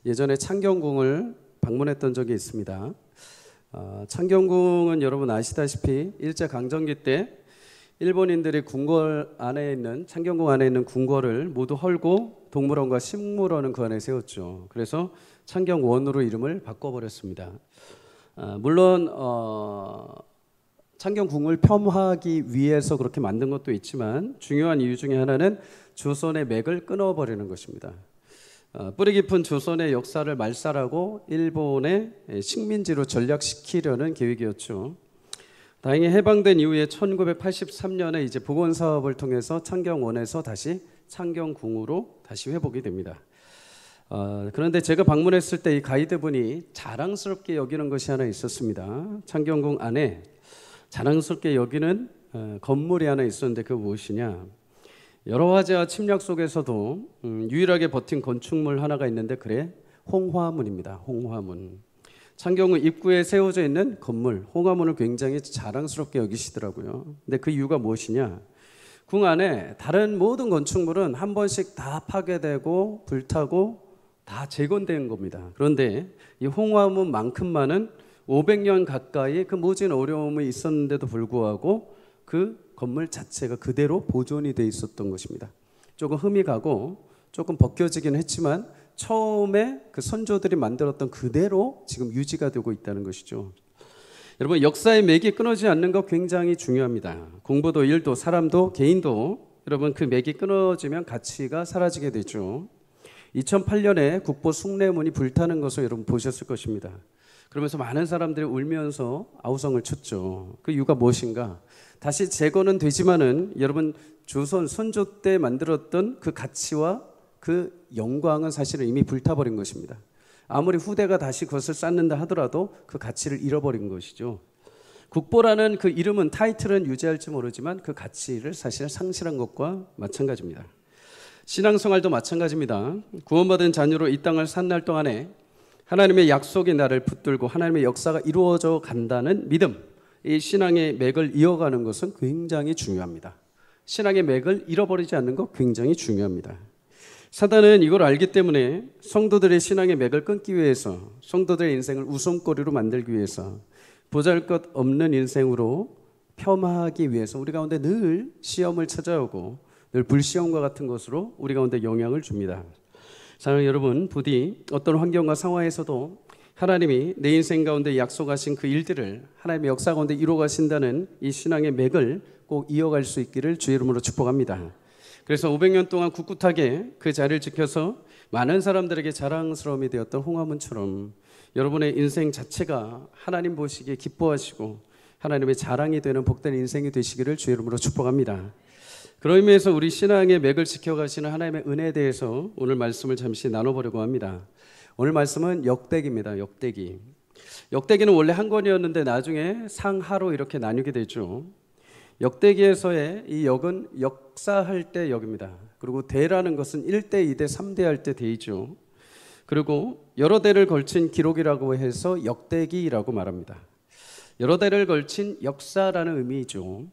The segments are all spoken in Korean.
예전에 창경궁을 방문했던 적이 있습니다. 창경궁은 여러분 아시다시피 일제강점기 때 일본인들이 궁궐 안에 있는 창경궁 안에 있는 궁궐을 모두 헐고 동물원과 식물원은 그 안에 세웠죠. 그래서 창경원으로 이름을 바꿔버렸습니다. 물론 창경궁을 폄하하기 위해서 그렇게 만든 것도 있지만 중요한 이유 중에 하나는 조선의 맥을 끊어버리는 것입니다. 뿌리 깊은 조선의 역사를 말살하고 일본의 식민지로 전락시키려는 계획이었죠. 다행히 해방된 이후에 1983년에 이제 복원 사업을 통해서 창경원에서 다시 창경궁으로 다시 회복이 됩니다. 그런데 제가 방문했을 때 이 가이드분이 자랑스럽게 여기는 것이 하나 있었습니다. 창경궁 안에 자랑스럽게 여기는 건물이 하나 있었는데 그게 무엇이냐? 여러 화재와 침략 속에서도 유일하게 버틴 건축물 하나가 있는데 그래 홍화문입니다. 홍화문. 창경궁 입구에 세워져 있는 건물 홍화문을 굉장히 자랑스럽게 여기시더라고요. 근데 그 이유가 무엇이냐? 궁 안에 다른 모든 건축물은 한 번씩 다 파괴되고 불타고 다 재건된 겁니다. 그런데 이 홍화문만큼만은 500년 가까이 그 모진 어려움이 있었는데도 불구하고 그 건물 자체가 그대로 보존이 돼 있었던 것입니다. 조금 흠이 가고 조금 벗겨지긴 했지만 처음에 그 선조들이 만들었던 그대로 지금 유지가 되고 있다는 것이죠. 여러분, 역사의 맥이 끊어지지 않는 것 굉장히 중요합니다. 공부도 일도 사람도 개인도 여러분 그 맥이 끊어지면 가치가 사라지게 되죠. 2008년에 국보 숭례문이 불타는 것을 여러분 보셨을 것입니다. 그러면서 많은 사람들이 울면서 아우성을 쳤죠. 그 이유가 무엇인가? 다시 재건은 되지만은 여러분 조선 선조 때 만들었던 그 가치와 그 영광은 사실은 이미 불타버린 것입니다. 아무리 후대가 다시 그것을 쌓는다 하더라도 그 가치를 잃어버린 것이죠. 국보라는 그 이름은 타이틀은 유지할지 모르지만 그 가치를 사실 상실한 것과 마찬가지입니다. 신앙생활도 마찬가지입니다. 구원받은 자녀로 이 땅을 산 날 동안에 하나님의 약속이 나를 붙들고 하나님의 역사가 이루어져 간다는 믿음, 이 신앙의 맥을 이어가는 것은 굉장히 중요합니다. 신앙의 맥을 잃어버리지 않는 것 굉장히 중요합니다. 사단은 이걸 알기 때문에 성도들의 신앙의 맥을 끊기 위해서 성도들의 인생을 웃음거리로 만들기 위해서 보잘것없는 인생으로 폄하하기 위해서 우리 가운데 늘 시험을 찾아오고 늘 불시험과 같은 것으로 우리 가운데 영향을 줍니다. 사랑하는 여러분, 부디 어떤 환경과 상황에서도 하나님이 내 인생 가운데 약속하신 그 일들을 하나님의 역사 가운데 이루어 가신다는 이 신앙의 맥을 꼭 이어갈 수 있기를 주의 이름으로 축복합니다. 그래서 500년 동안 꿋꿋하게 그 자리를 지켜서 많은 사람들에게 자랑스러움이 되었던 홍화문처럼 여러분의 인생 자체가 하나님 보시기에 기뻐하시고 하나님의 자랑이 되는 복된 인생이 되시기를 주의 이름으로 축복합니다. 그런 의미에서 우리 신앙의 맥을 지켜가시는 하나님의 은혜에 대해서 오늘 말씀을 잠시 나눠보려고 합니다. 오늘 말씀은 역대기입니다. 역대기. 역대기는 원래 한 권이었는데 나중에 상하로 이렇게 나뉘게 되죠. 역대기에서의 이 역은 역사할 때 역입니다. 그리고 대라는 것은 1대, 2대, 3대 할 때 대이죠. 그리고 여러 대를 걸친 기록이라고 해서 역대기라고 말합니다. 여러 대를 걸친 역사라는 의미이죠.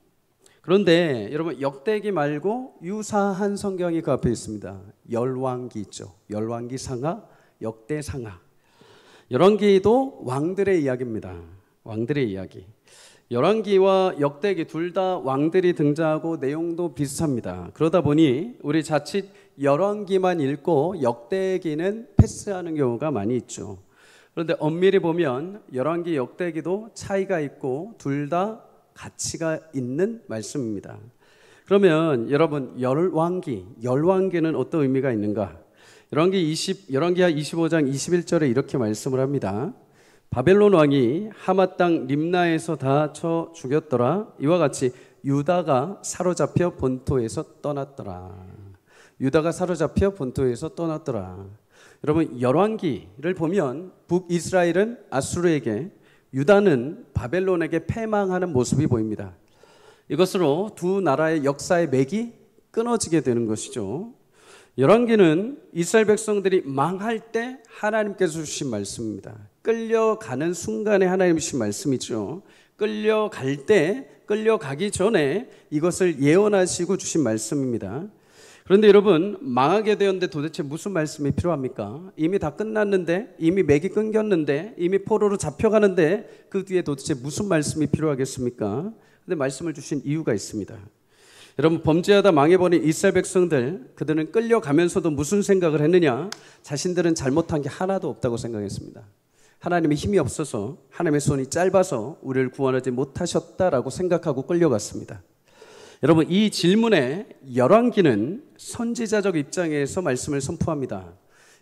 그런데 여러분 역대기 말고 유사한 성경이 그 앞에 있습니다. 열왕기 있죠. 열왕기 상하, 역대 상하. 열왕기도 왕들의 이야기입니다. 왕들의 이야기. 열왕기와 역대기 둘 다 왕들이 등장하고 내용도 비슷합니다. 그러다 보니 우리 자칫 열왕기만 읽고 역대기는 패스하는 경우가 많이 있죠. 그런데 엄밀히 보면 열왕기, 역대기도 차이가 있고 둘 다 가치가 있는 말씀입니다. 그러면 여러분 열왕기는 어떤 의미가 있는가? 열왕기하 25장 21절에 이렇게 말씀을 합니다. 바벨론 왕이 하맛 땅 림나에서 다 쳐 죽였더라. 이와 같이 유다가 사로잡혀 본토에서 떠났더라. 유다가 사로잡혀 본토에서 떠났더라. 여러분 열왕기를 보면 북이스라엘은 아수르에게, 유다는 바벨론에게 패망하는 모습이 보입니다. 이것으로 두 나라의 역사의 맥이 끊어지게 되는 것이죠. 열왕기는 이스라엘 백성들이 망할 때 하나님께서 주신 말씀입니다. 끌려가는 순간에 하나님 주신 말씀이죠. 끌려갈 때, 끌려가기 전에 이것을 예언하시고 주신 말씀입니다. 그런데 여러분, 망하게 되었는데 도대체 무슨 말씀이 필요합니까? 이미 다 끝났는데, 이미 맥이 끊겼는데, 이미 포로로 잡혀가는데 그 뒤에 도대체 무슨 말씀이 필요하겠습니까? 근데 말씀을 주신 이유가 있습니다. 여러분, 범죄하다 망해버린 이스라엘 백성들, 그들은 끌려가면서도 무슨 생각을 했느냐? 자신들은 잘못한 게 하나도 없다고 생각했습니다. 하나님의 힘이 없어서, 하나님의 손이 짧아서 우리를 구원하지 못하셨다라고 생각하고 끌려갔습니다. 여러분, 이 질문에 열왕기는 선지자적 입장에서 말씀을 선포합니다.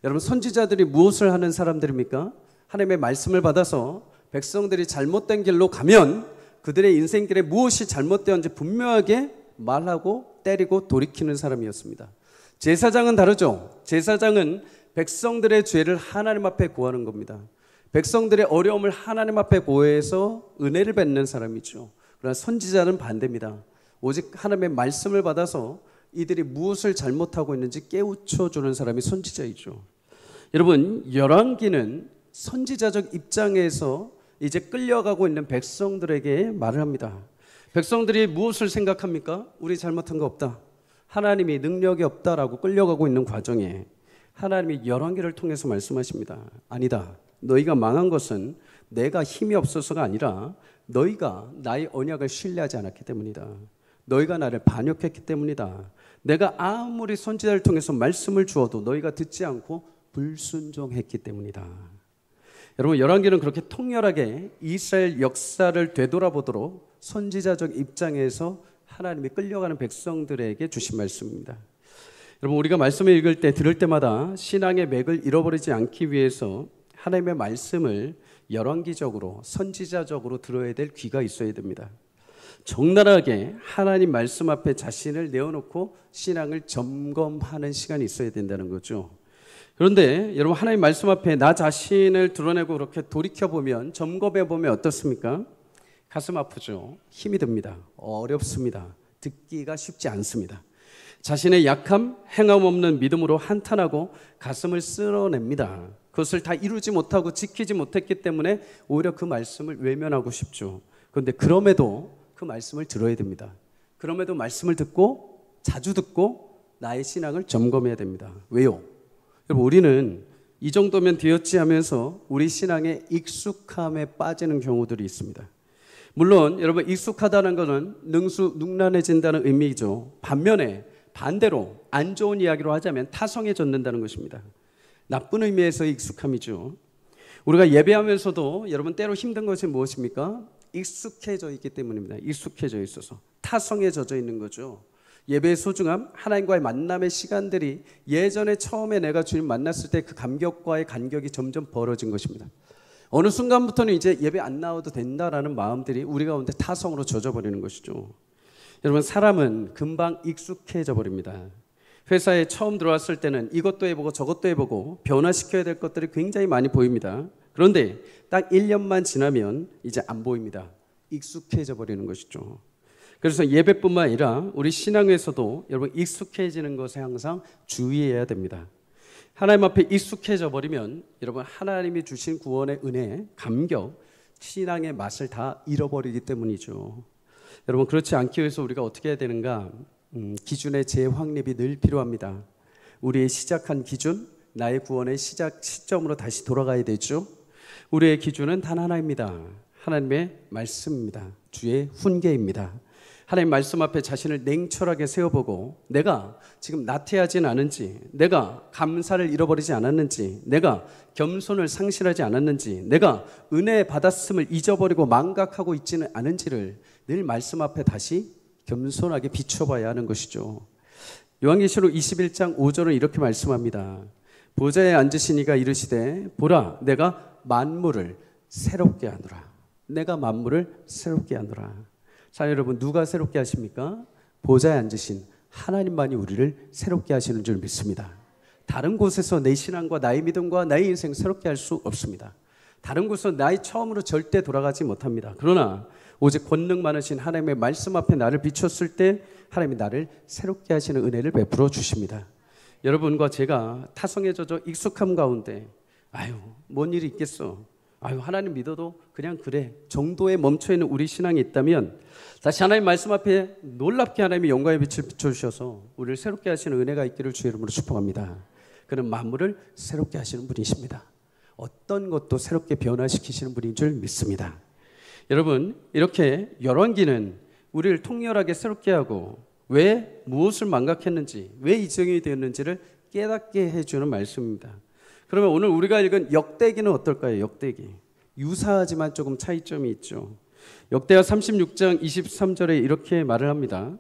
여러분, 선지자들이 무엇을 하는 사람들입니까? 하나님의 말씀을 받아서 백성들이 잘못된 길로 가면 그들의 인생길에 무엇이 잘못되었는지 분명하게 말하고 때리고 돌이키는 사람이었습니다. 제사장은 다르죠. 제사장은 백성들의 죄를 하나님 앞에 고하는 겁니다. 백성들의 어려움을 하나님 앞에 고해서 은혜를 뵙는 사람이죠. 그러나 선지자는 반대입니다. 오직 하나님의 말씀을 받아서 이들이 무엇을 잘못하고 있는지 깨우쳐 주는 사람이 선지자이죠. 여러분, 열왕기는 선지자적 입장에서 이제 끌려가고 있는 백성들에게 말을 합니다. 백성들이 무엇을 생각합니까? 우리 잘못한 거 없다. 하나님이 능력이 없다라고 끌려가고 있는 과정에 하나님이 열왕기를 통해서 말씀하십니다. 아니다. 너희가 망한 것은 내가 힘이 없어서가 아니라 너희가 나의 언약을 신뢰하지 않았기 때문이다. 너희가 나를 반역했기 때문이다. 내가 아무리 선지자를 통해서 말씀을 주어도 너희가 듣지 않고 불순종했기 때문이다. 여러분, 열왕기는 그렇게 통렬하게 이스라엘 역사를 되돌아보도록 선지자적 입장에서 하나님이 끌려가는 백성들에게 주신 말씀입니다. 여러분, 우리가 말씀을 읽을 때, 들을 때마다 신앙의 맥을 잃어버리지 않기 위해서 하나님의 말씀을 열왕기적으로, 선지자적으로 들어야 될 귀가 있어야 됩니다. 적나라하게 하나님 말씀 앞에 자신을 내어놓고 신앙을 점검하는 시간이 있어야 된다는 거죠. 그런데 여러분, 하나님 말씀 앞에 나 자신을 드러내고 그렇게 돌이켜보면, 점검해보면 어떻습니까? 가슴 아프죠. 힘이 듭니다. 어렵습니다. 듣기가 쉽지 않습니다. 자신의 약함, 행함 없는 믿음으로 한탄하고 가슴을 쓸어냅니다. 그것을 다 이루지 못하고 지키지 못했기 때문에 오히려 그 말씀을 외면하고 싶죠. 그런데 그럼에도 그 말씀을 들어야 됩니다. 그럼에도 말씀을 듣고, 자주 듣고 나의 신앙을 점검해야 됩니다. 왜요? 여러분, 우리는 이 정도면 되었지 하면서 우리 신앙의 익숙함에 빠지는 경우들이 있습니다. 물론 여러분, 익숙하다는 것은 능수능란해진다는 의미이죠. 반대로 안 좋은 이야기로 하자면 타성해졌는다는 것입니다. 나쁜 의미에서의 익숙함이죠. 우리가 예배하면서도 여러분, 때로 힘든 것이 무엇입니까? 익숙해져 있기 때문입니다. 익숙해져 있어서 타성해져 있는 거죠. 예배의 소중함, 하나님과의 만남의 시간들이 예전에 처음에 내가 주님 만났을 때 그 감격과의 간격이 점점 벌어진 것입니다. 어느 순간부터는 이제 예배 안 나와도 된다라는 마음들이 우리 가운데 타성으로 젖어버리는 것이죠. 여러분, 사람은 금방 익숙해져 버립니다. 회사에 처음 들어왔을 때는 이것도 해보고 저것도 해보고 변화시켜야 될 것들이 굉장히 많이 보입니다. 그런데 딱 1년만 지나면 이제 안 보입니다. 익숙해져 버리는 것이죠. 그래서 예배뿐만 아니라 우리 신앙에서도 여러분, 익숙해지는 것에 항상 주의해야 됩니다. 하나님 앞에 익숙해져 버리면 여러분, 하나님이 주신 구원의 은혜, 감격, 신앙의 맛을 다 잃어버리기 때문이죠. 여러분, 그렇지 않기 위해서 우리가 어떻게 해야 되는가? 기준의 재확립이 늘 필요합니다. 우리의 시작한 기준, 나의 구원의 시작 시점으로 다시 돌아가야 되죠. 우리의 기준은 단 하나입니다. 하나님의 말씀입니다. 주의 훈계입니다. 하나님 말씀 앞에 자신을 냉철하게 세워보고, 내가 지금 나태하진 않은지, 내가 감사를 잃어버리지 않았는지, 내가 겸손을 상실하지 않았는지, 내가 은혜 받았음을 잊어버리고 망각하고 있지는 않은지를 늘 말씀 앞에 다시 겸손하게 비춰봐야 하는 것이죠. 요한계시록 21장 5절은 이렇게 말씀합니다. 보좌에 앉으신 이가 이르시되, 보라, 내가 만물을 새롭게 하노라. 내가 만물을 새롭게 하노라. 자, 여러분, 누가 새롭게 하십니까? 보좌에 앉으신 하나님만이 우리를 새롭게 하시는 줄 믿습니다. 다른 곳에서 내 신앙과 나의 믿음과 나의 인생 새롭게 할 수 없습니다. 다른 곳에서 나의 처음으로 절대 돌아가지 못합니다. 그러나 오직 권능 많으신 하나님의 말씀 앞에 나를 비췄을 때 하나님이 나를 새롭게 하시는 은혜를 베풀어 주십니다. 여러분과 제가 타성에 젖어 익숙함 가운데, 뭔 일이 있겠어, 아유, 하나님 믿어도 그냥 그래 정도에 멈춰있는 우리 신앙이 있다면 다시 하나님 말씀 앞에 놀랍게 하나님이 영광의 빛을 비춰주셔서 우리를 새롭게 하시는 은혜가 있기를 주의 이름으로 축복합니다. 그는 만물을 새롭게 하시는 분이십니다. 어떤 것도 새롭게 변화시키시는 분인 줄 믿습니다. 여러분, 이렇게 열왕기는 우리를 통렬하게 새롭게 하고 왜 무엇을 망각했는지, 왜 이정이 되었는지를 깨닫게 해주는 말씀입니다. 그러면 오늘 우리가 읽은 역대기는 어떨까요? 역대기. 유사하지만 조금 차이점이 있죠. 역대하 36장 23절에 이렇게 말을 합니다.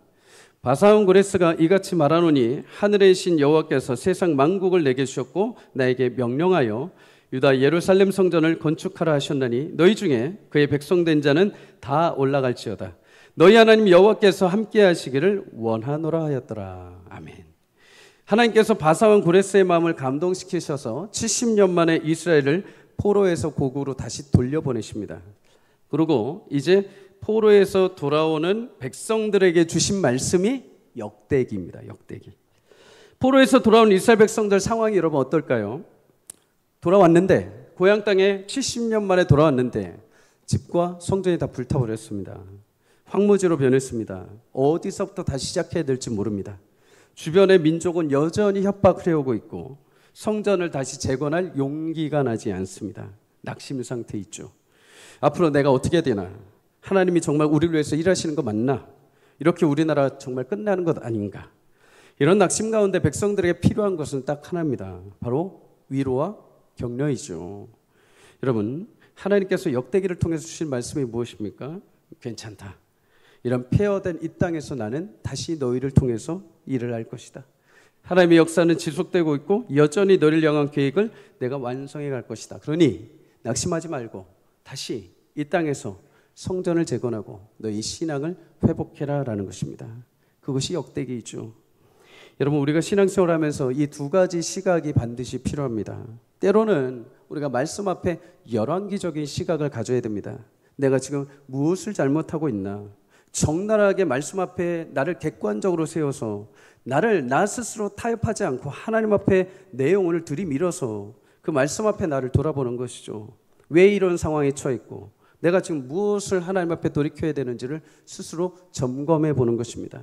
바사온 고레스가 이같이 말하노니 하늘의 신 여호와께서 세상 만국을 내게 주셨고 나에게 명령하여 유다 예루살렘 성전을 건축하라 하셨나니 너희 중에 그의 백성된 자는 다 올라갈지어다. 너희 하나님 여호와께서 함께 하시기를 원하노라 하였더라. 아멘. 하나님께서 바사온 고레스의 마음을 감동시키셔서 70년 만에 이스라엘을 포로에서 고국으로 다시 돌려보내십니다. 그리고 이제 포로에서 돌아오는 백성들에게 주신 말씀이 역대기입니다. 역대기. 포로에서 돌아온 이스라엘 백성들 상황이 여러분 어떨까요? 돌아왔는데 고향 땅에 70년 만에 돌아왔는데 집과 성전이 다 불타버렸습니다. 황무지로 변했습니다. 어디서부터 다시 시작해야 될지 모릅니다. 주변의 민족은 여전히 협박을 해오고 있고 성전을 다시 재건할 용기가 나지 않습니다. 낙심 상태에 있죠. 앞으로 내가 어떻게 해야 되나? 하나님이 정말 우리를 위해서 일하시는 거 맞나? 이렇게 우리나라 정말 끝나는 것 아닌가? 이런 낙심 가운데 백성들에게 필요한 것은 딱 하나입니다. 바로 위로와 격려이죠. 여러분, 하나님께서 역대기를 통해서 주신 말씀이 무엇입니까? 괜찮다. 이런 폐허된 이 땅에서 나는 다시 너희를 통해서 일을 할 것이다. 하나님의 역사는 지속되고 있고 여전히 너희를 향한 계획을 내가 완성해 갈 것이다. 그러니 낙심하지 말고 다시 이 땅에서 성전을 재건하고 너희 신앙을 회복해라 라는 것입니다. 그것이 역대기이죠. 여러분, 우리가 신앙생활을 하면서 이 두 가지 시각이 반드시 필요합니다. 때로는 우리가 말씀 앞에 열왕기적인 시각을 가져야 됩니다. 내가 지금 무엇을 잘못하고 있나? 적나라하게 말씀 앞에 나를 객관적으로 세워서 나 스스로 타협하지 않고 하나님 앞에 내 영혼을 들이밀어서 그 말씀 앞에 나를 돌아보는 것이죠. 왜 이런 상황에 처했고 내가 지금 무엇을 하나님 앞에 돌이켜야 되는지를 스스로 점검해 보는 것입니다.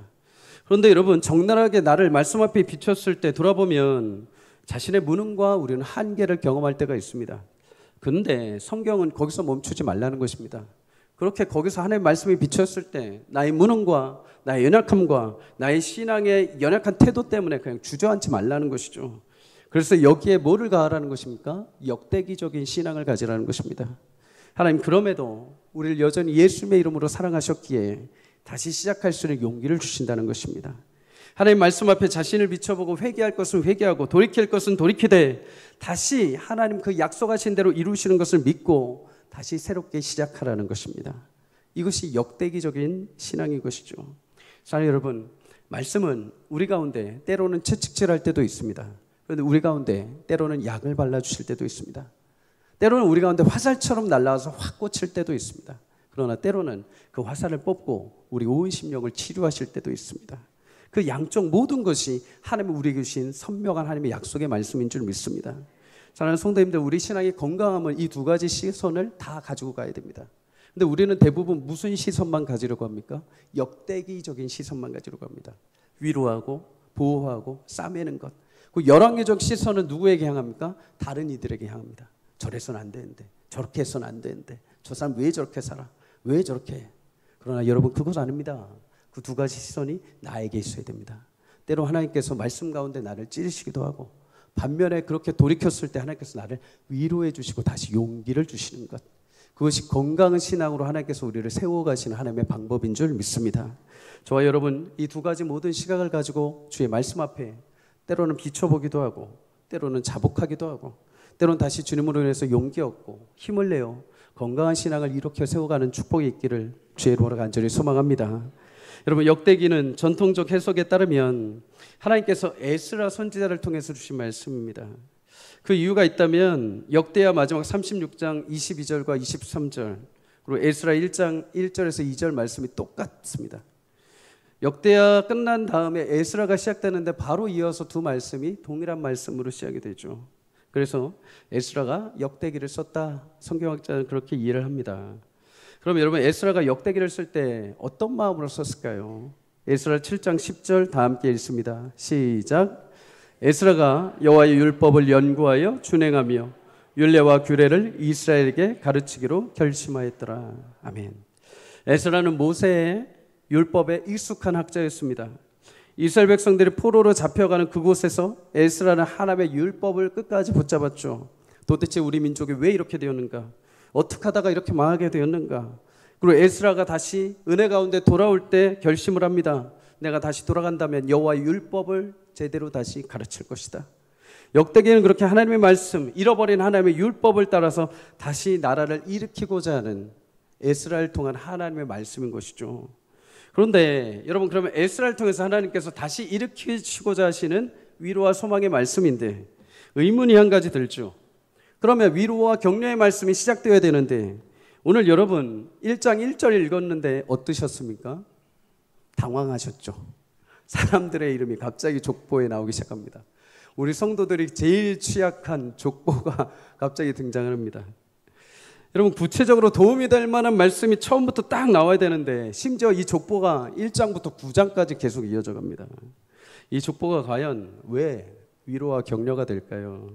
그런데 여러분, 적나라하게 나를 말씀 앞에 비췄을 때 돌아보면 자신의 무능과 우리는 한계를 경험할 때가 있습니다. 그런데 성경은 거기서 멈추지 말라는 것입니다. 그렇게 거기서 하나님의 말씀이 비쳤을 때 나의 무능과 나의 연약함과 나의 신앙의 연약한 태도 때문에 그냥 주저앉지 말라는 것이죠. 그래서 여기에 뭐를 가하라는 것입니까? 역대기적인 신앙을 가지라는 것입니다. 하나님, 그럼에도 우리를 여전히 예수님의 이름으로 사랑하셨기에 다시 시작할 수 있는 용기를 주신다는 것입니다. 하나님 말씀 앞에 자신을 비춰보고 회개할 것은 회개하고 돌이킬 것은 돌이키되 다시 하나님 그 약속하신 대로 이루시는 것을 믿고 다시 새롭게 시작하라는 것입니다. 이것이 역대기적인 신앙인 것이죠. 사랑하는 여러분, 말씀은 우리 가운데 때로는 채찍질할 때도 있습니다. 그런데 우리 가운데 때로는 약을 발라주실 때도 있습니다. 때로는 우리 가운데 화살처럼 날아와서 확 꽂힐 때도 있습니다. 그러나 때로는 그 화살을 뽑고 우리 온 심령을 치료하실 때도 있습니다. 그 양쪽 모든 것이 하나님이 우리에게 주신 선명한 하나님의 약속의 말씀인 줄 믿습니다. 사랑하는 성도님들, 우리 신앙의 건강함은 이 두 가지 시선을 다 가지고 가야 됩니다. 근데 우리는 대부분 무슨 시선만 가지려고 합니까? 역대기적인 시선만 가지려고 합니다. 위로하고 보호하고 싸매는 것. 그 열왕기적 시선은 누구에게 향합니까? 다른 이들에게 향합니다. 저래서는 안 되는데, 저렇게 해서는 안 되는데, 저 사람 왜 저렇게 살아? 왜 저렇게 해? 그러나 여러분, 그것 아닙니다. 그 두 가지 시선이 나에게 있어야 됩니다. 때로 하나님께서 말씀 가운데 나를 찌르시기도 하고, 반면에 그렇게 돌이켰을 때 하나님께서 나를 위로해 주시고 다시 용기를 주시는 것, 그것이 건강한 신앙으로 하나님께서 우리를 세워가시는 하나님의 방법인 줄 믿습니다. 저와 여러분, 이 두 가지 모든 시각을 가지고 주의 말씀 앞에 때로는 비춰보기도 하고 때로는 자복하기도 하고 때로는 다시 주님으로 인해서 용기 얻고 힘을 내어 건강한 신앙을 일으켜 세워가는 축복이 있기를 주의 이름으로 간절히 소망합니다. 여러분, 역대기는 전통적 해석에 따르면 하나님께서 에스라 선지자를 통해서 주신 말씀입니다. 그 이유가 있다면 역대하 마지막 36장 22절과 23절 그리고 에스라 1장 1절에서 2절 말씀이 똑같습니다. 역대하 끝난 다음에 에스라가 시작되는데 바로 이어서 두 말씀이 동일한 말씀으로 시작이 되죠. 그래서 에스라가 역대기를 썼다. 성경학자는 그렇게 이해를 합니다. 그럼 여러분 에스라가 역대기를 쓸 때 어떤 마음으로 썼을까요? 에스라 7장 10절 다 함께 읽습니다. 시작. 에스라가 여호와의 율법을 연구하여 준행하며 율례와 규례를 이스라엘에게 가르치기로 결심하였더라. 아멘. 에스라는 모세의 율법에 익숙한 학자였습니다. 이스라엘 백성들이 포로로 잡혀가는 그곳에서 에스라는 하나님의 율법을 끝까지 붙잡았죠. 도대체 우리 민족이 왜 이렇게 되었는가? 어떻게 하다가 이렇게 망하게 되었는가? 그리고 에스라가 다시 은혜 가운데 돌아올 때 결심을 합니다. 내가 다시 돌아간다면 여호와의 율법을 제대로 다시 가르칠 것이다. 역대기는 그렇게 하나님의 말씀, 잃어버린 하나님의 율법을 따라서 다시 나라를 일으키고자 하는 에스라를 통한 하나님의 말씀인 것이죠. 그런데 여러분 그러면 에스라를 통해서 하나님께서 다시 일으키시고자 하시는 위로와 소망의 말씀인데 의문이 한 가지 들죠. 그러면 위로와 격려의 말씀이 시작되어야 되는데 오늘 여러분 1장 1절 읽었는데 어떠셨습니까? 당황하셨죠. 사람들의 이름이 갑자기 족보에 나오기 시작합니다. 우리 성도들이 제일 취약한 족보가 갑자기 등장을 합니다. 여러분 구체적으로 도움이 될 만한 말씀이 처음부터 딱 나와야 되는데 심지어 이 족보가 1장부터 9장까지 계속 이어져 갑니다. 이 족보가 과연 왜 위로와 격려가 될까요?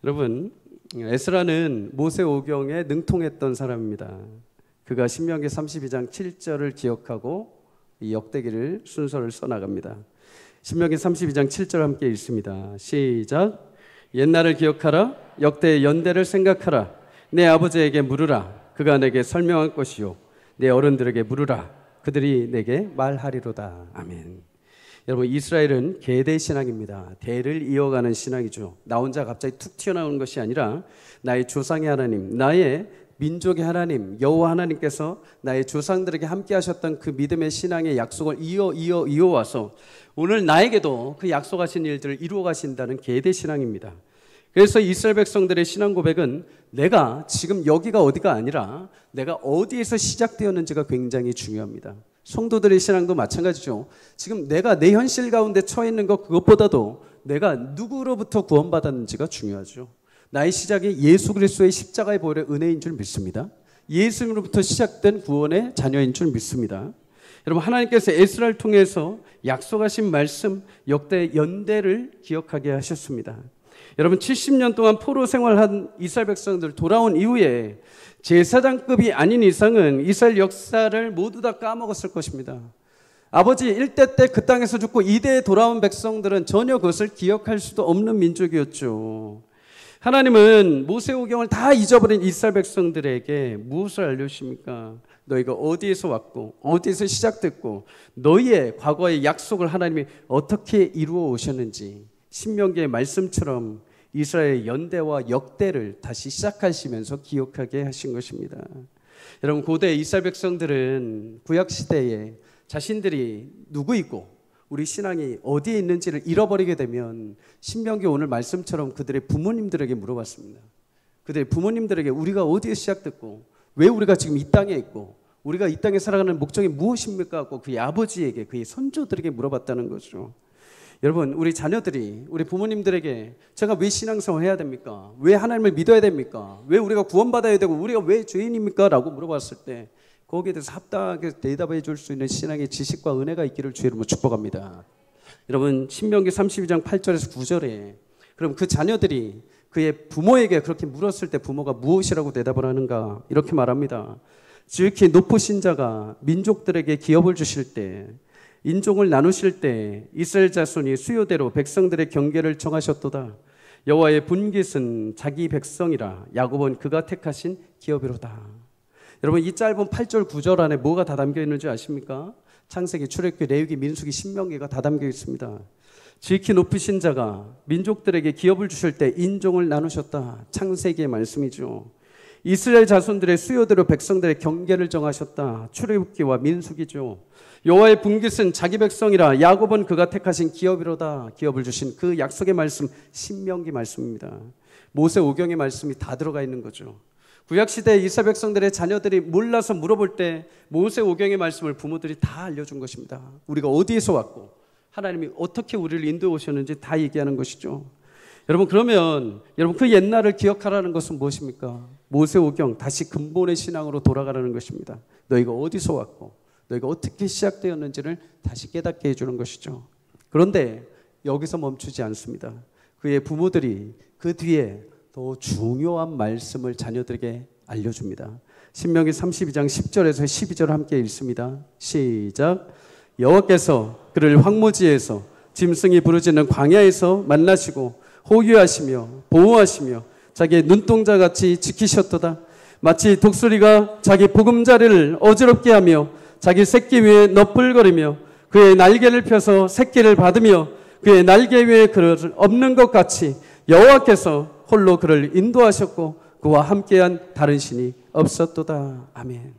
여러분 에스라는 모세오경에 능통했던 사람입니다. 그가 신명기 32장 7절을 기억하고 이 역대기를 순서를 써나갑니다. 신명기 32장 7절 함께 읽습니다. 시작. 옛날을 기억하라. 역대의 연대를 생각하라. 내 아버지에게 물으라. 그가 내게 설명할 것이요. 내 어른들에게 물으라. 그들이 내게 말하리로다. 아멘. 여러분 이스라엘은 계대 신앙입니다. 대를 이어가는 신앙이죠. 나 혼자 갑자기 툭 튀어나오는 것이 아니라 나의 조상의 하나님, 나의 민족의 하나님, 여호와 하나님께서 나의 조상들에게 함께 하셨던 그 믿음의 신앙의 약속을 이어와서 오늘 나에게도 그 약속하신 일들을 이루어 가신다는 계대 신앙입니다. 그래서 이스라엘 백성들의 신앙 고백은 내가 지금 여기가 어디가 아니라 내가 어디에서 시작되었는지가 굉장히 중요합니다. 성도들의 신앙도 마찬가지죠. 지금 내가 내 현실 가운데 처해 있는 것 그것보다도 내가 누구로부터 구원받았는지가 중요하죠. 나의 시작이 예수 그리스도의 십자가의 보혈의 은혜인 줄 믿습니다. 예수님으로부터 시작된 구원의 자녀인 줄 믿습니다. 여러분 하나님께서 에스라를 통해서 약속하신 말씀 역대 연대를 기억하게 하셨습니다. 여러분 70년 동안 포로 생활한 이스라엘 백성들 돌아온 이후에 제사장급이 아닌 이상은 이스라엘 역사를 모두 다 까먹었을 것입니다. 아버지 1대 때 그 땅에서 죽고 2대에 돌아온 백성들은 전혀 그것을 기억할 수도 없는 민족이었죠. 하나님은 모세오경을 다 잊어버린 이스라엘 백성들에게 무엇을 알려주십니까? 너희가 어디에서 왔고 어디에서 시작됐고 너희의 과거의 약속을 하나님이 어떻게 이루어 오셨는지 신명기의 말씀처럼 이스라엘의 연대와 역대를 다시 시작하시면서 기억하게 하신 것입니다. 여러분 고대 이스라엘 백성들은 구약시대에 자신들이 누구이고 우리 신앙이 어디에 있는지를 잃어버리게 되면 신명기 오늘 말씀처럼 그들의 부모님들에게 물어봤습니다. 그들의 부모님들에게 우리가 어디에 시작됐고 왜 우리가 지금 이 땅에 있고 우리가 이 땅에 살아가는 목적이 무엇입니까? 하고 그의 아버지에게 그의 선조들에게 물어봤다는 거죠. 여러분 우리 자녀들이 우리 부모님들에게 제가 왜 신앙생활 해야 됩니까? 왜 하나님을 믿어야 됩니까? 왜 우리가 구원받아야 되고 우리가 왜 죄인입니까? 라고 물어봤을 때 거기에 대해서 합당하게 대답해 줄 수 있는 신앙의 지식과 은혜가 있기를 주의 이름으로 축복합니다. 여러분 신명기 32장 8절에서 9절에 그럼 그 자녀들이 그의 부모에게 그렇게 물었을 때 부모가 무엇이라고 대답을 하는가? 이렇게 말합니다. 지극히 높으신 자가 민족들에게 기업을 주실 때 인종을 나누실 때 이스라엘 자손이 수요대로 백성들의 경계를 정하셨도다. 여호와의 분깃은 자기 백성이라 야곱은 그가 택하신 기업이로다. 여러분 이 짧은 8절 9절 안에 뭐가 다 담겨 있는지 아십니까? 창세기, 출애굽기, 레위기, 민수기, 신명기가 다 담겨 있습니다. 지극히 높으신 자가 민족들에게 기업을 주실 때 인종을 나누셨다. 창세기의 말씀이죠. 이스라엘 자손들의 수요대로 백성들의 경계를 정하셨다. 출애굽기와 민수기죠. 여호와의 분깃은 자기 백성이라 야곱은 그가 택하신 기업이로다. 기업을 주신 그 약속의 말씀 신명기 말씀입니다. 모세오경의 말씀이 다 들어가 있는 거죠. 구약시대 이스라엘 백성들의 자녀들이 몰라서 물어볼 때 모세오경의 말씀을 부모들이 다 알려준 것입니다. 우리가 어디에서 왔고 하나님이 어떻게 우리를 인도해 오셨는지 다 얘기하는 것이죠. 여러분, 그러면 여러분 그 옛날을 기억하라는 것은 무엇입니까? 모세오경, 다시 근본의 신앙으로 돌아가라는 것입니다. 너희가 어디서 왔고 너희가 어떻게 시작되었는지를 다시 깨닫게 해주는 것이죠. 그런데 여기서 멈추지 않습니다. 그의 부모들이 그 뒤에 더 중요한 말씀을 자녀들에게 알려줍니다. 신명기 32장 10절에서 12절 함께 읽습니다. 시작. 여호와께서 그를 황무지에서 짐승이 부르짖는 광야에서 만나시고 호위하시며 보호하시며 자기의 눈동자같이 지키셨도다. 마치 독수리가 자기 보금자리를 어지럽게 하며 자기 새끼 위에 너풀거리며 그의 날개를 펴서 새끼를 받으며 그의 날개 위에 그를 엎는 것 같이 여호와께서 홀로 그를 인도하셨고 그와 함께한 다른 신이 없었도다. 아멘.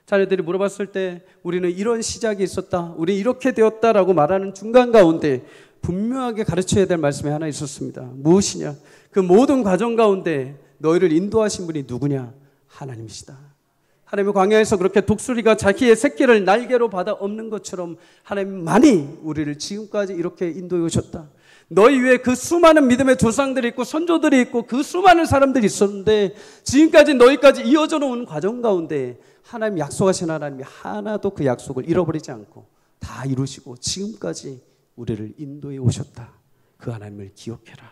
자녀들이 물어봤을 때 우리는 이런 시작이 있었다, 우리 이렇게 되었다라고 말하는 중간 가운데 분명하게 가르쳐야 될 말씀이 하나 있었습니다. 무엇이냐? 그 모든 과정 가운데 너희를 인도하신 분이 누구냐? 하나님이시다. 하나님의 광야에서 그렇게 독수리가 자기의 새끼를 날개로 받아 엎는 것처럼 하나님만이 우리를 지금까지 이렇게 인도해 오셨다. 너희 위에 그 수많은 믿음의 조상들이 있고 선조들이 있고 그 수많은 사람들이 있었는데 지금까지 너희까지 이어져 놓은 과정 가운데 하나님 약속하신 하나님이 하나도 그 약속을 잃어버리지 않고 다 이루시고 지금까지 우리를 인도해 오셨다. 그 하나님을 기억해라.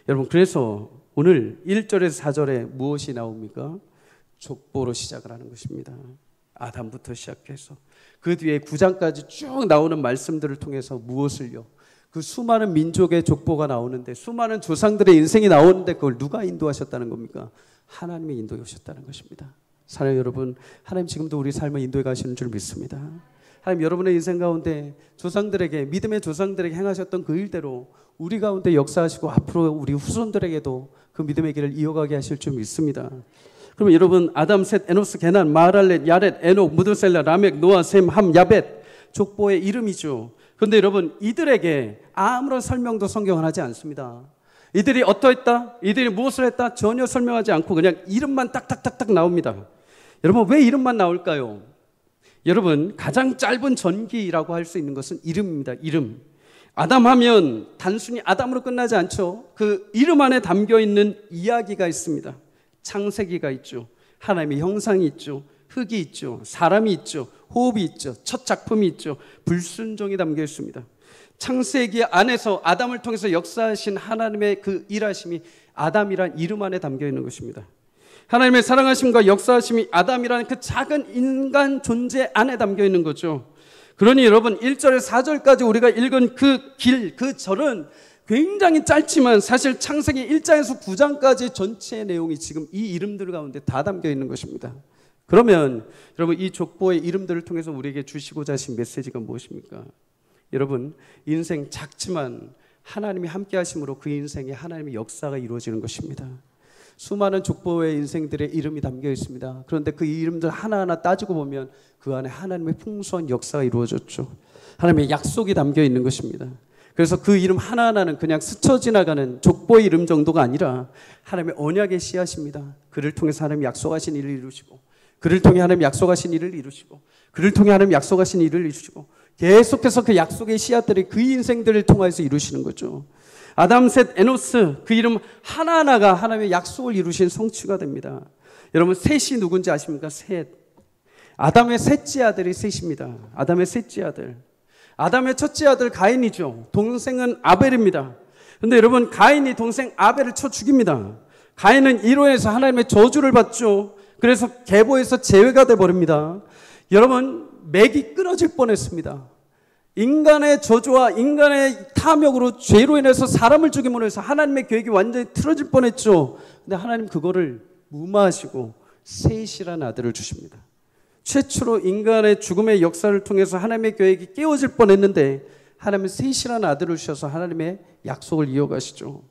여러분, 그래서 오늘 1절에서 4절에 무엇이 나옵니까? 족보로 시작을 하는 것입니다. 아담부터 시작해서 그 뒤에 9장까지 쭉 나오는 말씀들을 통해서 무엇을요? 그 수많은 민족의 족보가 나오는데 수많은 조상들의 인생이 나오는데 그걸 누가 인도하셨다는 겁니까? 하나님이 인도해 오셨다는 것입니다. 사랑하는 여러분, 하나님 지금도 우리 삶을 인도해 가시는 줄 믿습니다. 하나님 여러분의 인생 가운데 조상들에게, 믿음의 조상들에게 행하셨던 그 일대로 우리 가운데 역사하시고 앞으로 우리 후손들에게도 그 믿음의 길을 이어가게 하실 줄 믿습니다. 그러면 여러분, 아담, 셋, 에노스, 게난, 마할랄렛, 야렛, 에녹, 무드셀라, 라멕, 노아, 셈, 함, 야벳, 족보의 이름이죠. 그런데 여러분, 이들에게 아무런 설명도 성경은 하지 않습니다. 이들이 어떠했다, 이들이 무엇을 했다 전혀 설명하지 않고 그냥 이름만 딱딱딱딱 나옵니다. 여러분, 왜 이름만 나올까요? 여러분, 가장 짧은 전기라고 할 수 있는 것은 이름입니다. 이름. 아담 하면 단순히 아담으로 끝나지 않죠. 그 이름 안에 담겨 있는 이야기가 있습니다. 창세기가 있죠. 하나님의 형상이 있죠. 흙이 있죠. 사람이 있죠. 호흡이 있죠. 첫 작품이 있죠. 불순종이 담겨 있습니다. 창세기 안에서 아담을 통해서 역사하신 하나님의 그 일하심이 아담이란 이름 안에 담겨 있는 것입니다. 하나님의 사랑하심과 역사하심이 아담이라는 그 작은 인간 존재 안에 담겨 있는 거죠. 그러니 여러분, 1절에서 4절까지 우리가 읽은 그 길, 그 절은 굉장히 짧지만 사실 창세기 1장에서 9장까지 전체 내용이 지금 이 이름들 가운데 다 담겨 있는 것입니다. 그러면 여러분, 이 족보의 이름들을 통해서 우리에게 주시고자 하신 메시지가 무엇입니까? 여러분, 인생 작지만 하나님이 함께 하심으로 그 인생에 하나님의 역사가 이루어지는 것입니다. 수많은 족보의 인생들의 이름이 담겨 있습니다. 그런데 그 이름들 하나하나 따지고 보면 그 안에 하나님의 풍성한 역사가 이루어졌죠. 하나님의 약속이 담겨 있는 것입니다. 그래서 그 이름 하나하나는 그냥 스쳐 지나가는 족보의 이름 정도가 아니라 하나님의 언약의 씨앗입니다. 그를 통해서 하나님이 약속하신 일을 이루시고, 그를 통해 하나님이 약속하신 일을 이루시고, 그를 통해 하나님이 약속하신 일을 이루시고, 계속해서 그 약속의 씨앗들이 그 인생들을 통해서 이루시는 거죠. 아담, 셋, 에노스, 그 이름 하나하나가 하나님의 약속을 이루신 성취가 됩니다. 여러분, 셋이 누군지 아십니까? 셋. 아담의 셋째 아들이 셋입니다. 아담의 셋째 아들. 아담의 첫째 아들 가인이죠. 동생은 아벨입니다. 그런데 여러분, 가인이 동생 아벨을 쳐 죽입니다. 가인은 이로 인해서 하나님의 저주를 받죠. 그래서 계보에서 제외가 되어버립니다. 여러분, 맥이 끊어질 뻔했습니다. 인간의 저주와 인간의 탐욕으로 죄로 인해서 사람을 죽임으로 해서 하나님의 계획이 완전히 틀어질 뻔했죠. 근데 하나님 그거를 무마하시고 셋이라는 아들을 주십니다. 최초로 인간의 죽음의 역사를 통해서 하나님의 계획이 깨어질 뻔했는데 하나님은 셋이라는 아들을 주셔서 하나님의 약속을 이어가시죠.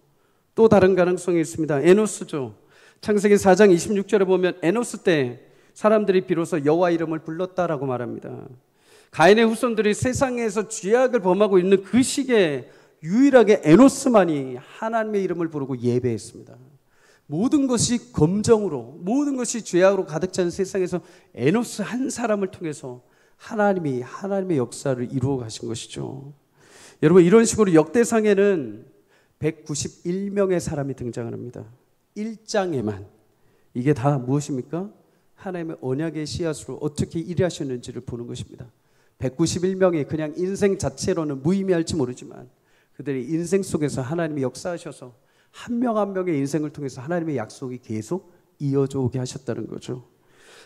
또 다른 가능성이 있습니다. 에노스죠. 창세기 4장 26절에 보면 에노스 때 사람들이 비로소 여호와 이름을 불렀다라고 말합니다. 가인의 후손들이 세상에서 죄악을 범하고 있는 그 시기에 유일하게 에노스만이 하나님의 이름을 부르고 예배했습니다. 모든 것이 검정으로, 모든 것이 죄악으로 가득 찬 세상에서 에노스 한 사람을 통해서 하나님이 하나님의 역사를 이루어 가신 것이죠. 여러분, 이런 식으로 역대상에는 191명의 사람이 등장을 합니다. 1장에만. 이게 다 무엇입니까? 하나님의 언약의 씨앗으로 어떻게 일하셨는지를 보는 것입니다. 191명이 그냥 인생 자체로는 무의미할지 모르지만 그들의 인생 속에서 하나님이 역사하셔서 한 명 한 명의 인생을 통해서 하나님의 약속이 계속 이어져 오게 하셨다는 거죠.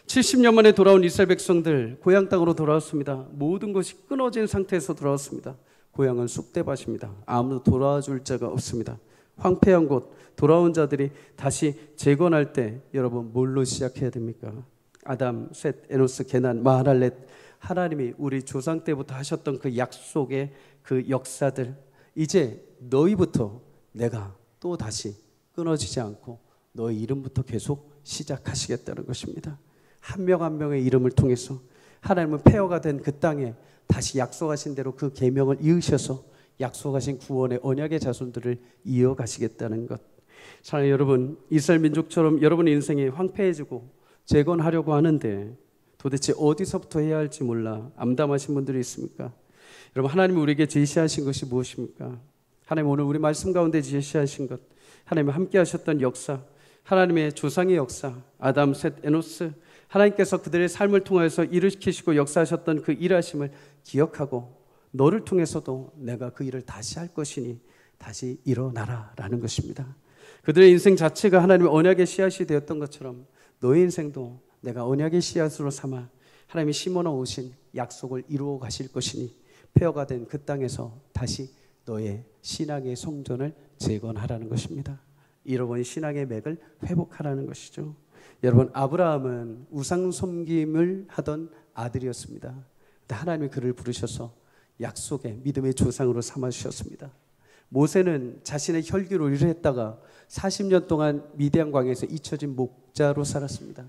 70년 만에 돌아온 이스라엘 백성들 고향 땅으로 돌아왔습니다. 모든 것이 끊어진 상태에서 돌아왔습니다. 고향은 쑥대밭입니다. 아무도 돌아와 줄 자가 없습니다. 황폐한 곳, 돌아온 자들이 다시 재건할 때 여러분 뭘로 시작해야 됩니까? 아담, 셋, 에노스, 게난, 마하랄렛, 하나님이 우리 조상 때부터 하셨던 그 약속의 그 역사들, 이제 너희부터 내가 또 다시 끊어지지 않고 너의 이름부터 계속 시작하시겠다는 것입니다. 한 명 한 명의 이름을 통해서 하나님은 폐허가 된 그 땅에 다시 약속하신 대로 그 계명을 이으셔서 약속하신 구원의 언약의 자손들을 이어가시겠다는 것. 사랑하는 여러분, 이스라엘 민족처럼 여러분의 인생이 황폐해지고 재건하려고 하는데 도대체 어디서부터 해야 할지 몰라 암담하신 분들이 있습니까? 여러분, 하나님이 우리에게 제시하신 것이 무엇입니까? 하나님 오늘 우리 말씀 가운데 제시하신 것, 하나님이 함께 하셨던 역사, 하나님의 조상의 역사, 아담, 셋, 에노스, 하나님께서 그들의 삶을 통해서 일으키시고 역사하셨던 그 일하심을 기억하고 너를 통해서도 내가 그 일을 다시 할 것이니 다시 일어나라 라는 것입니다. 그들의 인생 자체가 하나님의 언약의 씨앗이 되었던 것처럼 너의 인생도 내가 언약의 씨앗으로 삼아 하나님이 심어놓은 오신 약속을 이루어 가실 것이니 폐허가 된 그 땅에서 다시 너의 신앙의 성전을 재건하라는 것입니다. 잃어버린 신앙의 맥을 회복하라는 것이죠. 여러분, 아브라함은 우상 섬김을 하던 아들이었습니다. 하나님이 그를 부르셔서 약속의 믿음의 조상으로 삼아주셨습니다. 모세는 자신의 혈기로 일을 했다가 40년 동안 미디안 광야에서 잊혀진 목자로 살았습니다.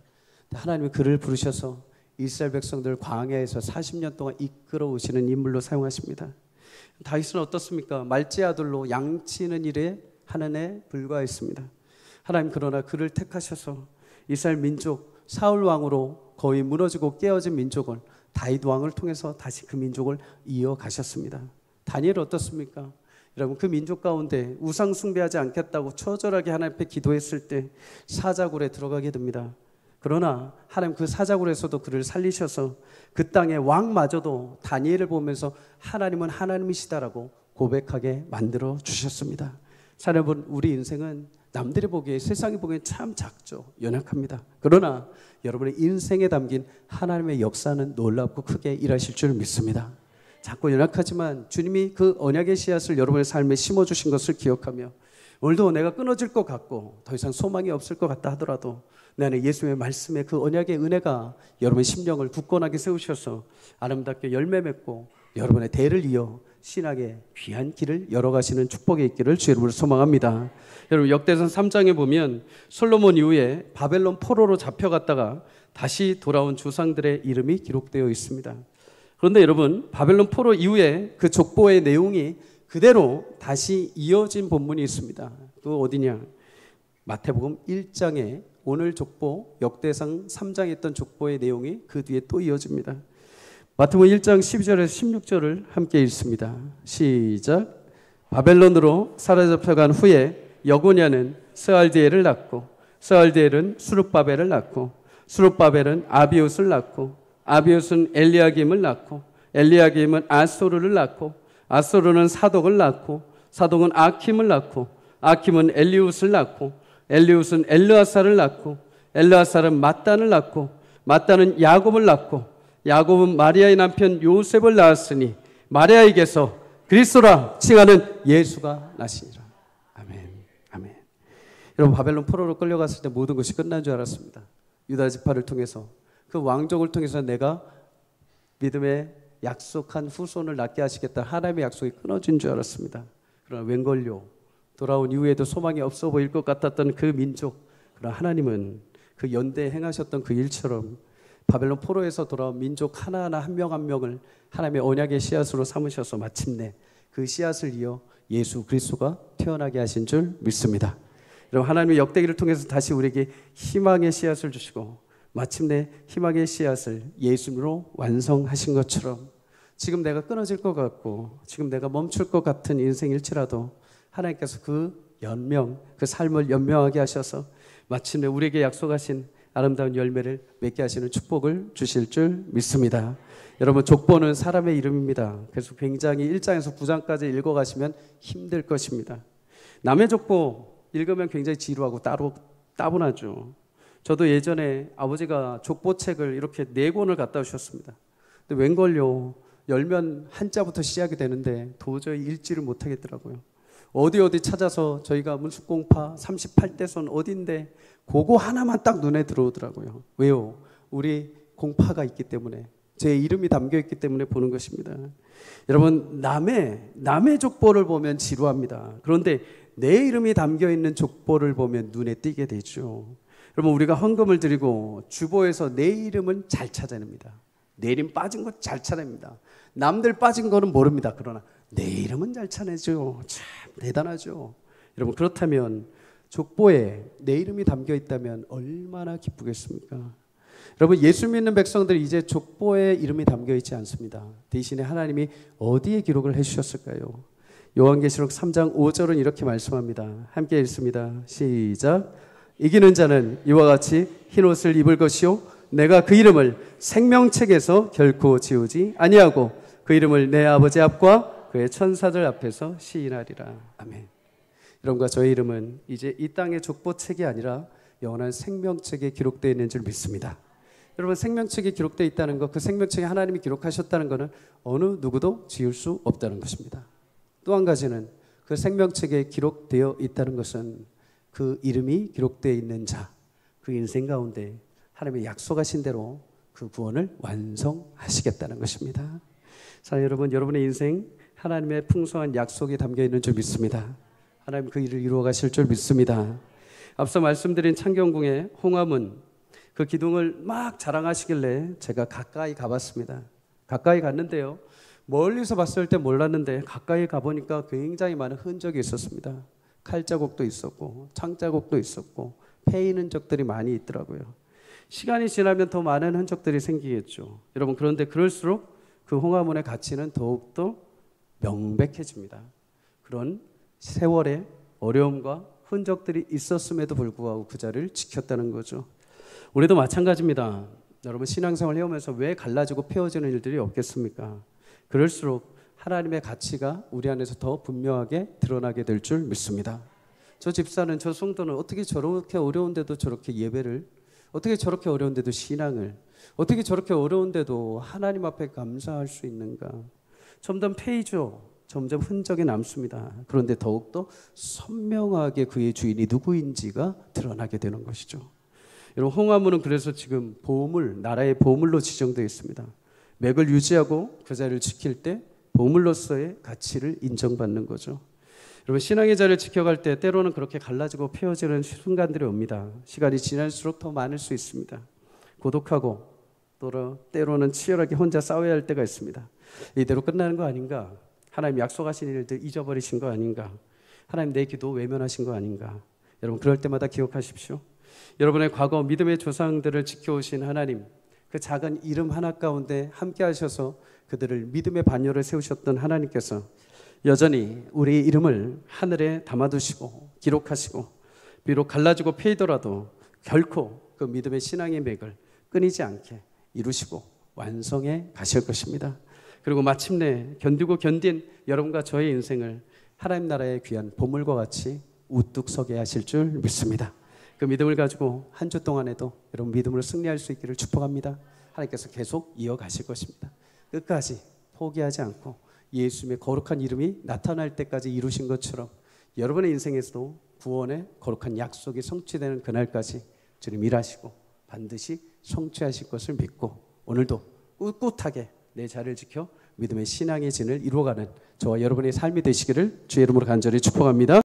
하나님이 그를 부르셔서 이스라엘 백성들 광야에서 40년 동안 이끌어 오시는 인물로 사용하십니다. 다윗은 어떻습니까? 말제 아들로 양치는 일에 하는 애 불과했습니다. 하나님 그러나 그를 택하셔서 이스라엘 민족 사울 왕으로 거의 무너지고 깨어진 민족을 다윗 왕을 통해서 다시 그 민족을 이어가셨습니다. 다니엘 어떻습니까? 여러분, 그 민족 가운데 우상 숭배하지 않겠다고 처절하게 하나님 앞에 기도했을 때 사자굴에 들어가게 됩니다. 그러나 하나님 그 사자굴에서도 그를 살리셔서 그 땅의 왕마저도 다니엘을 보면서 하나님은 하나님이시다라고 고백하게 만들어 주셨습니다. 여러분, 우리 인생은 남들이 보기에, 세상이 보기에 참 작죠. 연약합니다. 그러나 여러분의 인생에 담긴 하나님의 역사는 놀랍고 크게 일하실 줄 믿습니다. 작고 연약하지만 주님이 그 언약의 씨앗을 여러분의 삶에 심어주신 것을 기억하며 오늘도 내가 끊어질 것 같고 더 이상 소망이 없을 것 같다 하더라도 내 안에 예수의 말씀의 그 언약의 은혜가 여러분의 심령을 굳건하게 세우셔서 아름답게 열매 맺고 여러분의 대를 이어 신학의 귀한 길을 열어가시는 축복이 있기를 주 이름으로 소망합니다. 여러분, 역대상 3장에 보면 솔로몬 이후에 바벨론 포로로 잡혀갔다가 다시 돌아온 조상들의 이름이 기록되어 있습니다. 그런데 여러분, 바벨론 포로 이후에 그 족보의 내용이 그대로 다시 이어진 본문이 있습니다. 그 어디냐? 마태복음 1장에 오늘 족보, 역대상 3장에 있던 족보의 내용이 그 뒤에 또 이어집니다. 마태복음 1장 12절에서 16절을 함께 읽습니다. 시작. 바벨론으로 사로잡혀간 후에 여고냐는 스알디엘을 낳고 스알디엘은 수룹바벨을 낳고 수룹바벨은 아비웃을 낳고 아비웃은 엘리야김을 낳고 엘리야김은 아소르를 낳고 아소르는 사독을 낳고 사독은 아킴을 낳고 아킴은 엘리웃을 낳고 엘리웃은 엘르아사를 낳고 엘르아사는 mat단을 낳고 mat단은 야곱을 낳고 야곱은 마리아의 남편 요셉을 낳았으니 마리아에게서 그리스도라 칭하는 예수가 나시니라. 아멘. 아멘. 여러분, 바벨론 포로로 끌려갔을 때 모든 것이 끝난 줄 알았습니다. 유다 지파를 통해서 그 왕족을 통해서 내가 믿음의 약속한 후손을 낳게 하시겠다, 하나님의 약속이 끊어진 줄 알았습니다. 그러나 웬걸요, 돌아온 이후에도 소망이 없어 보일 것 같았던 그 민족, 그러나 하나님은 그 연대에 행하셨던 그 일처럼 바벨론 포로에서 돌아온 민족 하나하나 한 명 한 명을 하나님의 언약의 씨앗으로 삼으셔서 마침내 그 씨앗을 이어 예수 그리스도가 태어나게 하신 줄 믿습니다. 여러분, 하나님의 역대기를 통해서 다시 우리에게 희망의 씨앗을 주시고 마침내 희망의 씨앗을 예수님으로 완성하신 것처럼 지금 내가 끊어질 것 같고 지금 내가 멈출 것 같은 인생일지라도 하나님께서 그 연명, 그 삶을 연명하게 하셔서 마침내 우리에게 약속하신 아름다운 열매를 맺게 하시는 축복을 주실 줄 믿습니다. 여러분, 족보는 사람의 이름입니다. 그래서 굉장히 1장에서 9장까지 읽어가시면 힘들 것입니다. 남의 족보 읽으면 굉장히 지루하고 따분하죠. 저도 예전에 아버지가 족보책을 이렇게 4권을 갖다 주셨습니다. 근데 웬걸요, 열면 한자부터 시작이 되는데 도저히 읽지를 못하겠더라고요. 어디 찾아서 저희가 문숫공파 38대선 어딘데 그거 하나만 딱 눈에 들어오더라고요. 왜요? 우리 공파가 있기 때문에, 제 이름이 담겨 있기 때문에 보는 것입니다. 여러분, 남의 족보를 보면 지루합니다. 그런데 내 이름이 담겨 있는 족보를 보면 눈에 띄게 되죠. 여러분, 우리가 헌금을 드리고 주보에서 내 이름은 잘 찾아냅니다. 내 이름 빠진 거 잘 찾아냅니다. 남들 빠진 거는 모릅니다. 그러나 내 이름은 잘 찾아내죠. 참 대단하죠. 여러분, 그렇다면 족보에 내 이름이 담겨 있다면 얼마나 기쁘겠습니까? 여러분, 예수 믿는 백성들이 이제 족보에 이름이 담겨 있지 않습니다. 대신에 하나님이 어디에 기록을 해주셨을까요? 요한계시록 3장 5절은 이렇게 말씀합니다. 함께 읽습니다. 시작. 이기는 자는 이와 같이 흰옷을 입을 것이요 내가 그 이름을 생명책에서 결코 지우지 아니하고 그 이름을 내 아버지 앞과 그의 천사들 앞에서 시인하리라. 아멘. 여러분과 저의 이름은 이제 이 땅의 족보책이 아니라 영원한 생명책에 기록되어 있는 줄 믿습니다. 여러분, 생명책에 기록되어 있다는 것, 그 생명책에 하나님이 기록하셨다는 것은 어느 누구도 지울 수 없다는 것입니다. 또 한 가지는 그 생명책에 기록되어 있다는 것은 그 이름이 기록되어 있는 자, 그 인생 가운데 하나님의 약속하신 대로 그 구원을 완성하시겠다는 것입니다. 사랑하는 여러분, 여러분의 인생 하나님의 풍성한 약속이 담겨 있는 줄 믿습니다. 하나님 그 일을 이루어 가실 줄 믿습니다. 앞서 말씀드린 창경궁의 홍화문, 그 기둥을 막 자랑하시길래 제가 가까이 가봤습니다. 가까이 갔는데요, 멀리서 봤을 때 몰랐는데 가까이 가보니까 굉장히 많은 흔적이 있었습니다. 칼자국도 있었고 창자국도 있었고 패인 흔적들이 많이 있더라고요. 시간이 지나면 더 많은 흔적들이 생기겠죠. 여러분, 그런데 그럴수록 그 홍화문의 가치는 더욱더 명백해집니다. 그런 세월의 어려움과 흔적들이 있었음에도 불구하고 그 자리를 지켰다는 거죠. 우리도 마찬가지입니다. 여러분, 신앙생활 해오면서 왜 갈라지고 폐어지는 일들이 없겠습니까? 그럴수록 하나님의 가치가 우리 안에서 더 분명하게 드러나게 될 줄 믿습니다. 저 집사는, 저 성도는 어떻게 저렇게 어려운데도 저렇게 예배를, 어떻게 저렇게 어려운데도 신앙을, 어떻게 저렇게 어려운데도 하나님 앞에 감사할 수 있는가? 점점 패이죠. 점점 흔적이 남습니다. 그런데 더욱더 선명하게 그의 주인이 누구인지가 드러나게 되는 것이죠. 여러분, 홍화문은 그래서 지금 보물, 나라의 보물로 지정되어 있습니다. 맥을 유지하고 그 자리를 지킬 때 보물로서의 가치를 인정받는 거죠. 여러분, 신앙의 자리를 지켜갈 때 때로는 그렇게 갈라지고 폐어지는 순간들이 옵니다. 시간이 지날수록 더 많을 수 있습니다. 고독하고 또 때로는 치열하게 혼자 싸워야 할 때가 있습니다. 이대로 끝나는 거 아닌가? 하나님 약속하신 일들 잊어버리신 거 아닌가? 하나님 내 기도 외면하신 거 아닌가? 여러분, 그럴 때마다 기억하십시오. 여러분의 과거 믿음의 조상들을 지켜오신 하나님, 그 작은 이름 하나 가운데 함께 하셔서 그들을 믿음의 반열을 세우셨던 하나님께서 여전히 우리 이름을 하늘에 담아두시고 기록하시고, 비록 갈라지고 패이더라도 결코 그 믿음의 신앙의 맥을 끊이지 않게 이루시고 완성해 가실 것입니다. 그리고 마침내 견디고 견딘 여러분과 저의 인생을 하나님 나라의 귀한 보물과 같이 우뚝 서게 하실 줄 믿습니다. 그 믿음을 가지고 한 주 동안에도 여러분 믿음으로 승리할 수 있기를 축복합니다. 하나님께서 계속 이어가실 것입니다. 끝까지 포기하지 않고 예수님의 거룩한 이름이 나타날 때까지 이루신 것처럼 여러분의 인생에서도 구원의 거룩한 약속이 성취되는 그날까지 주님 일하시고 반드시 성취하실 것을 믿고 오늘도 꿋꿋하게 내 자리를 지켜 믿음의 신앙의 진을 이루어가는 저와 여러분의 삶이 되시기를 주의 이름으로 간절히 축복합니다.